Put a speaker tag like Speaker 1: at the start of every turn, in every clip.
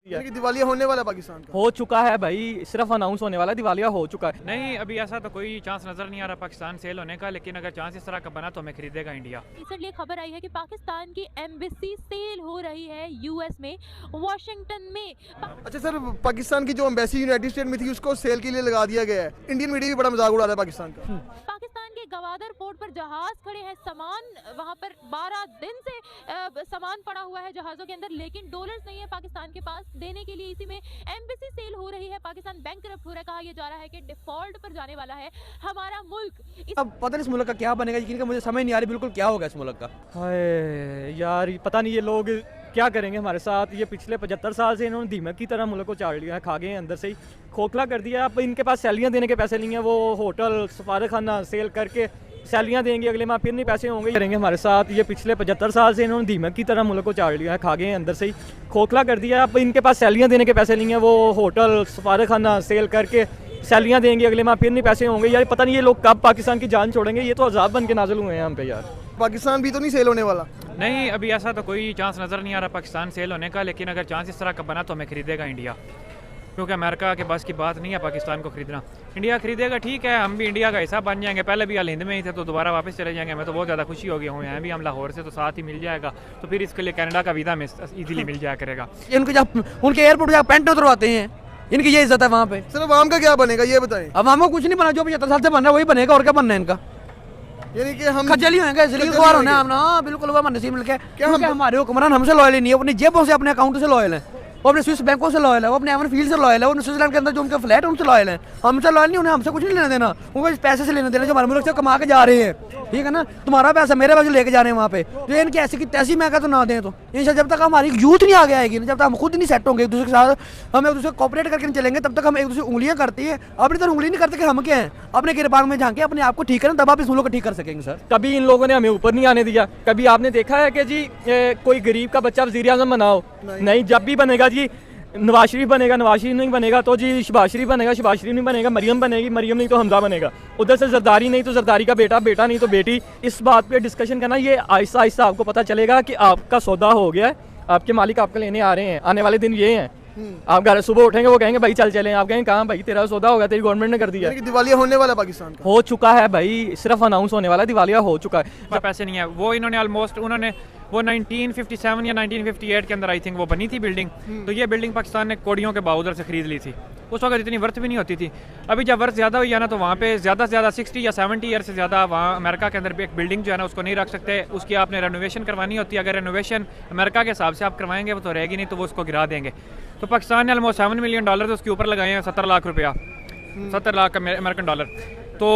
Speaker 1: यानी कि दिवालिया होने वाला पाकिस्तान का
Speaker 2: हो चुका है भाई, सिर्फ अनाउंस होने वाला है, दिवालिया हो चुका है।
Speaker 3: नहीं, अभी ऐसा तो कोई चांस नज़र नहीं आ रहा पाकिस्तान सेल होने का, लेकिन अगर चांस इस तरह का बना तो हमें खरीदेगा इंडिया।
Speaker 4: रिसेंटली खबर आई है कि पाकिस्तान की एम्बेसी सेल हो रही है यूएस में, वॉशिंगटन में।
Speaker 1: अच्छा सर, पाकिस्तान की जो एम्बेसी यूनाइटेड स्टेट में थी उसको सेल के लिए लगा दिया गया है। इंडियन मीडिया भी बड़ा मजाक उड़ा रहा है पाकिस्तान का।
Speaker 4: पाकिस्तान के गवादर पोर्ट पर जहाज खड़े हैं, सामान वहां पर 12 दिन से सामान पड़ा हुआ है जहाजों के अंदर, लेकिन डॉलर्स नहीं है पाकिस्तान के पास देने के लिए। इसी में एम्बेसी सेल हो रही है, पाकिस्तान बैंकरप्ट हो रहा है, कहा यह जा रहा है कि डिफॉल्ट पर जाने वाला है हमारा मुल्क।
Speaker 5: अब पता नहीं इस मुल्क का क्या बनेगा, यकीन का मुझे समझ नहीं आ रही बिल्कुल क्या होगा इस मुल्क का।
Speaker 2: हाय यार, पता नहीं ये लोग क्या करेंगे हमारे साथ। ये पिछले 75 साल से इन्होंने दीमक की तरह मुल्क को चाड़ लिया है, खा गए हैं, अंदर से ही खोखला कर दिया। अब इनके पास सैलियाँ देने के पैसे नहीं है, वो होटल सफारत खाना सेल करके सैलियाँ देंगे, अगले माह फिर नहीं पैसे होंगे, करेंगे हमारे साथ। ये पिछले 75 साल से इन्होंने दीमक की तरह मुल्क को चाड़ लिया है, खा गए हैं, अंदर से ही खोखला कर दिया। अब इनके पास सैलियाँ देने के पैसे नहीं है, वो होटल सफारत खाना सेल करके सैलियाँ देंगे, अगले माह फिर नहीं पैसे होंगे। यार पता नहीं ये लोग कब पाकिस्तान की जान छोड़ेंगे, ये तो अजाब बन के नाजिल हुए हैं हम पे यार।
Speaker 1: पाकिस्तान भी तो नहीं सेल होने वाला।
Speaker 3: नहीं, अभी ऐसा तो कोई चांस नज़र नहीं आ रहा पाकिस्तान सेल होने का, लेकिन अगर चांस इस तरह का बना तो हमें खरीदेगा इंडिया, क्योंकि अमेरिका के बस की बात नहीं है पाकिस्तान को खरीदना। इंडिया खरीदेगा, ठीक है, हम भी इंडिया का हिस्सा बन जाएंगे। पहले भी अल हिंद में ही थे तो दोबारा वापस चले जाएंगे। मैं तो बहुत ज़्यादा खुशी हो गया हूँ, यहाँ भी हम लाहौर से तो साथ ही मिल जाएगा, तो फिर इसके लिए कनाडा का वीज़ा में ईजिली मिल जाया करेगा।
Speaker 5: इनके जब उनके एयरपोर्ट जहाँ पेंट उतरवाते हैं, इनकी ये इज्जत है वहाँ पे।
Speaker 1: सर आवाम का क्या बनेगा ये बताएं।
Speaker 5: अब हमको कुछ नहीं बना, जो 75 साल से बन रहा है वही बनेगा, और क्या बनना है इनका।
Speaker 1: यानी कि हम
Speaker 5: खजली होंगे, इसलिए खुआर होना है हम ना। हाँ बिल्कुल, वो नसीब मिल के क्या हमारे हुक्मरान हमसे लॉयल नहीं है, अपनी जेबों से अपने अकाउंट से लॉयल है, वो अपने स्विस बैंकों से लॉयल है, वो अपने एवन फील्ड से लॉयल है, वो स्विट्जरलैंड के अंदर जो उनके फ्लैट है उनसे लॉयल है। हमसे लॉयल नहीं, उन्हें हमसे कुछ नहीं लेना देना, उनको पैसे से लेना देना जो हमारे मुल्क से कमा के जा रहे हैं, ठीक है ना। तुम्हारा पैसा मेरे पैसे लेके जा रहे हैं वहाँ पे, जो इनकी ऐसी की तैसी महंगा तो ना दें। तो इन जब तक हमारी यूथ नहीं आगे आएगी, जब तक हम खुद नहीं सेट होंगे एक दूसरे के साथ, हम एक दूसरे को कॉपरेट करके नहीं चलेंगे, तब तक हम एक दूसरे उंगलियाँ करती है, अपनी तरह उंगली नहीं करते कि हम क्या हैं। अपने गिरबाग में झांके अपने आप को ठीक करें, तब आप इस मुल्क को ठीक कर सकेंगे सर।
Speaker 2: कभी इन लोगों ने हमें ऊपर नहीं आने दिया। कभी आपने देखा है कि जी कोई गरीब का बच्चा वज़ीर आज़म बनाओ, नहीं। जब भी बनेगा जी नवाज शरीफ बनेगा, नवाज शरीफ नहीं बनेगा तो जी शहबाज शरीफ बनेगा, शहबाज शरीफ नहीं बनेगा मरियम बनेगी, मरियम नहीं तो हमजा बनेगा। उधर से जरदारी नहीं तो जरदारी का बेटा, बेटा नहीं तो बेटी। इस बात पे डिस्कशन करना, ये आहिस्ता आहिस्ता आपको पता चलेगा कि आपका सौदा हो गया है, आपके मालिक आपको लेने आ रहे हैं। आने वाले दिन ये हैं, आप घर सुबह उठेंगे वो कहेंगे भाई चल चलें, आप कहेंगे कहाँ भाई तेरा सौदा हो गया, तेरी गवर्नमेंट ने कर दिया।
Speaker 1: यानी कि दिवालिया होने वाला पाकिस्तान का
Speaker 2: हो चुका है भाई, सिर्फ अनाउंस होने वाला है, दिवालिया हो चुका है।
Speaker 3: पैसे नहीं है, वो इन्होंने ऑलमोस्ट वो 1957 या 1958 के अंदर आई थिंक वो बनी थी बिल्डिंग। तो ये बिल्डिंग पाकिस्तान ने कोड़ियों के बाउदर से खरीद ली थी। उस वक्त इतनी वर्थ भी नहीं होती थी। अभी जब वर्थ ज़्यादा हुई है ना, तो वहाँ पे ज़्यादा से ज़्यादा 60 या 70 ईयर से ज़्यादा वहाँ अमेरिका के अंदर भी एक बिल्डिंग जो है ना उसको नहीं रख सकते, उसकी आपने रेनोवेशन करवानी होती है। अगर रेनोवेशन अमेरिका के हिसाब से आप करवाएंगे वो तो रहेगी नहीं, तो वो उसको गिरा देंगे। तो पाकिस्तान ने ऑलमोस्ट $7 मिलियन तो उसके ऊपर लगाए हैं, 70 लाख रुपया, 70 लाख अमेरिकन डॉलर। तो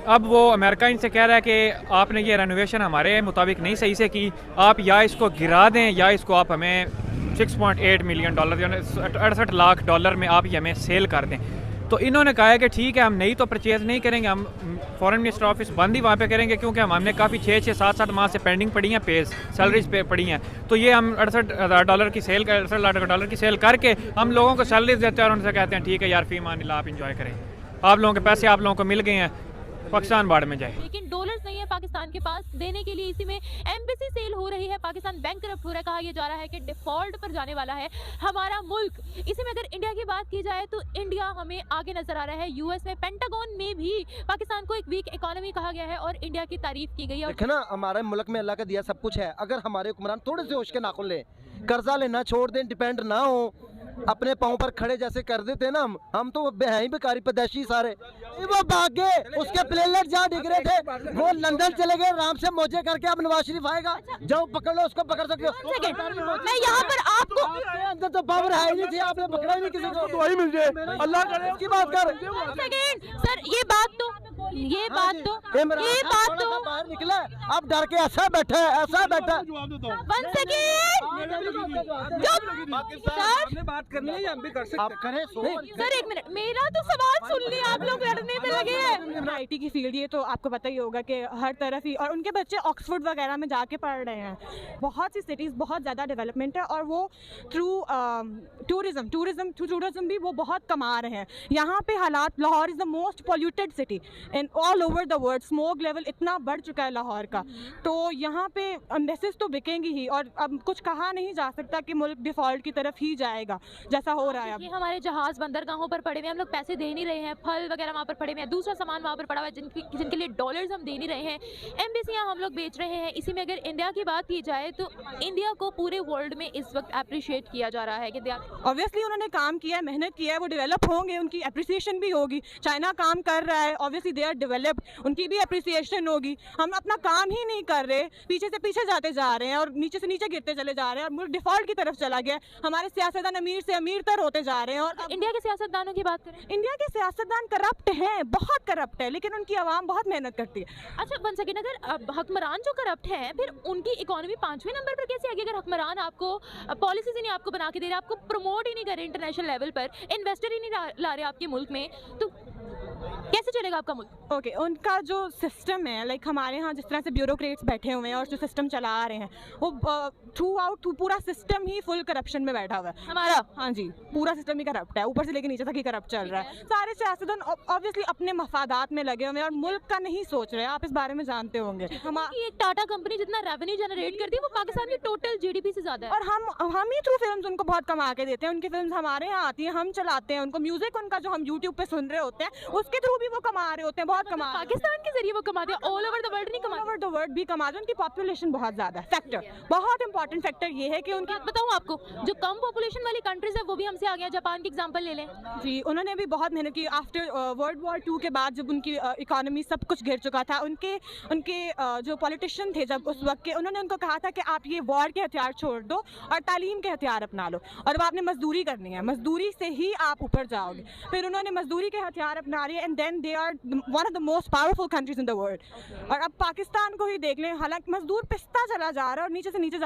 Speaker 3: अब वो अमेरिका इनसे कह रहा है कि आपने ये रेनोवेशन हमारे मुताबिक नहीं सही से की, आप या इसको गिरा दें या इसको आप हमें $6.8 मिलियन यानी $68 लाख में आप ये हमें सेल कर दें। तो इन्होंने कहा है कि ठीक है, हम नहीं तो परचेज़ नहीं करेंगे, हम फॉरेन मिनिस्टर ऑफिस बंद ही वहाँ पे करेंगे, क्योंकि हमने काफ़ी 6-6, 7-7 माह से पेंडिंग पड़ी हैं, पेज सैलरीज पे पड़ी हैं। तो ये हम $68 की सेल कर, $68 लाख की सेल करके हम लोगों को सैलरीज देते हैं और उनसे कहते हैं ठीक है यार फी मान ला, आप इंजॉय करें, आप लोगों के पैसे आप लोगों को मिल गए हैं, पाकिस्तान बाढ़ में जाए।
Speaker 4: लेकिन डॉलर्स नहीं है पाकिस्तान के पास देने के लिए। इसी में एम्बेसी सेल हो रही है, पाकिस्तान बैंकरप्ट हो रहा है, कहा यह जा रहा है कि डिफॉल्ट पर जाने वाला है हमारा मुल्क। इसी में अगर इंडिया की बात की जाए तो इंडिया हमें आगे नजर आ रहा है। यूएस में पेंटागन में भी पाकिस्तान को एक वीक इकोनॉमी कहा गया है और इंडिया की तारीफ की गई है।
Speaker 6: देखो ना, हमारे मुल्क में अल्लाह का दिया सब कुछ है, अगर हमारे हुक्मरान थोड़े से होश के नाखुन ले, कर्जा लेना छोड़ दें, डिपेंड ना हो, अपने पाँव पर खड़े जैसे कर देते ना, हम तो हैं ही बेकारी पैदाशी सारे। वो भागे, उसके प्लेलेट जहाँ डिग रहे थे वो लंदन चले गए आराम से मौजे करके। अब नवाज शरीफ आएगा, जाओ पकड़ लो उसको, पकड़ सकते हो।
Speaker 4: मैं यहाँ पर आपको
Speaker 6: अंदर तो पावर है ही नहीं थी, आपने पकड़ा ही नहीं किसी को, तो वही मिल जाए। अल्लाह करे उसकी बात कर।
Speaker 4: सर ये बात तो
Speaker 6: बाहर निकला, अब डर के ऐसा बैठा है, ऐसा बैठा।
Speaker 5: बात करनी है, हम भी कर सकते
Speaker 6: आप करें
Speaker 4: सर एक मिनट, मेरा तो सवाल सुन लिया, आप लोग लड़ने में लगे हैं।
Speaker 7: आईटी की फील्ड, ये तो आपको पता ही होगा कि हर तरफ ही, और उनके बच्चे ऑक्सफोर्ड वगैरह में जाके पढ़ रहे हैं। बहुत सी सिटीज़ बहुत ज़्यादा डेवलपमेंट है, और वो थ्रू टूरिज्म भी वो बहुत कमा रहे हैं। यहाँ पे हालात, Lahore is the most polluted city in all over the world. Smoke level इतना बढ़ चुका है लाहौर का, तो यहाँ पे एम्बेसीज तो बिकेंगी ही, और अब कुछ कहा नहीं जा सकता कि मुल्क डिफ़ॉल्ट की तरफ ही जाएगा जैसा हो रहा है अब।
Speaker 4: ये हमारे जहाज़ बंदरगाहों पर पड़े हुए हैं, हम लोग पैसे दे नहीं रहे हैं, फल वगैरह वहाँ पर पड़े हुए हैं, दूसरा सामान वहाँ पर पड़ा हुआ है जिनके लिए डॉलर्स हम दे नहीं रहे हैं, एम्बेसियाँ हम लोग बेच रहे हैं। इसी में अगर इंडिया की बात की जाए तो इंडिया को पूरे वर्ल्ड में इस वक्त अप्रिशिएट किया जा रहा है कि
Speaker 7: ऑब्वियसली उन्होंने काम किया है, मेहनत किया है, वो डेवलप होंगे, उनकी अप्रिसिएशन भी होगी। चाइना काम कर रहा है, ऑब्वियसली दे आर डेवलप्ड, उनकी भी अप्रिसिएशन होगी। हम अपना काम ही नहीं कर रहे, पीछे से पीछे जाते जा रहे हैं और नीचे से नीचे गिरते चले जा रहे हैं और मुल्क डिफॉल्ट की तरफ चला गया। हमारे सियासतदान अमीर से अमीर तर होते जा रहे हैं। और
Speaker 4: इंडिया के सियासतदानों की बात करें,
Speaker 7: इंडिया के सियासतदान करप्ट हैं, बहुत करप्ट है, लेकिन उनकी आवाम बहुत मेहनत करती है।
Speaker 4: अच्छा वन सेकेंड, अगर हुक्मरान जो करप्ट हैं फिर उनकी इकोनॉमी 5वें नंबर पर कैसे आ गई? अगर हुक्मरान आपको पॉलिसीज ही नहीं आपको बना के दे रहे, आपको प्रमोट ही नहीं कर रहे इंटरनेशनल लेवल पर, इन्वेस्टर ही नहीं ला रहे आपके मुल्क में, तो कैसे चलेगा आपका मुल्क?
Speaker 7: ओके, उनका जो सिस्टम है, लाइक हमारे यहाँ जिस तरह से ब्यूरोक्रेट्स बैठे हुए हैं और जो सिस्टम चला रहे हैं, वो पूरा सिस्टम ही फुल करप्शन में बैठा हुआ है हमारा। हाँ जी, पूरा सिस्टम ही करप्ट है, ऊपर से लेकर नीचे तक ही करप्ट चल रहा है। सारे सियासतदान ऑब्वियसली अपने मफादात में लगे हुए हैं और मुल्क का नहीं सोच रहे हैं। आप इस बारे में जानते होंगे।
Speaker 4: हमारी एक टाटा कंपनी जितना रेवेन्यू जनरेट करती है वो पाकिस्तान की टोटल जीडीपी से ज्यादा है,
Speaker 7: और हम ही थ्रू फिल्म्स उनको बहुत कमा के देते हैं। उनकी फिल्म्स हमारे यहाँ आती हैं, हम चलाते हैं उनको। म्यूजिक उनका जो हम यूट्यूब पे सुन रहे होते हैं, उसके थ्रू भी वो कमा रहे होते हैं, बहुत कमा।
Speaker 4: पाकिस्तान के जरिए वो कमाते हैं, ऑल ओवर द वर्ल्ड नहीं कमाते,
Speaker 7: ऑल ओवर द वर्ल्ड भी कमाते हैं। उनकी पॉपुलेशन बहुत ज्यादा है। फैक्टर, बहुत इंपॉर्टेंट फैक्टर ये है कि उनकी,
Speaker 4: बताऊं आपको, जो कम पॉपुलेशन वाली कंट्रीज है वो भी हमसे आगे हैं। जापान की एग्जांपल ले लें
Speaker 7: जी, उन्होंने भी बहुत मेहनत की। आफ्टर वर्ल्ड वॉर 2 के बाद जब उनकी इकोनॉमी सब कुछ गिर चुका था, उनके जो पॉलिटिशियन थे जब उस वक्त के, उन्होंने उनको कहा था कि आप ये वॉर के हथियार छोड़ दो और तालीम के हथियार अपना लो, और अब आपने मजदूरी करनी है, मजदूरी से ही आप ऊपर जाओगे। फिर उन्होंने मजदूरी के हथियार अपना लिए, and then they are one of the most powerful countries in the world. और अब पाकिस्तान को ही देख लें, हालांकि मजदूर पिसता चला जा रहा है और नीचे से नीचे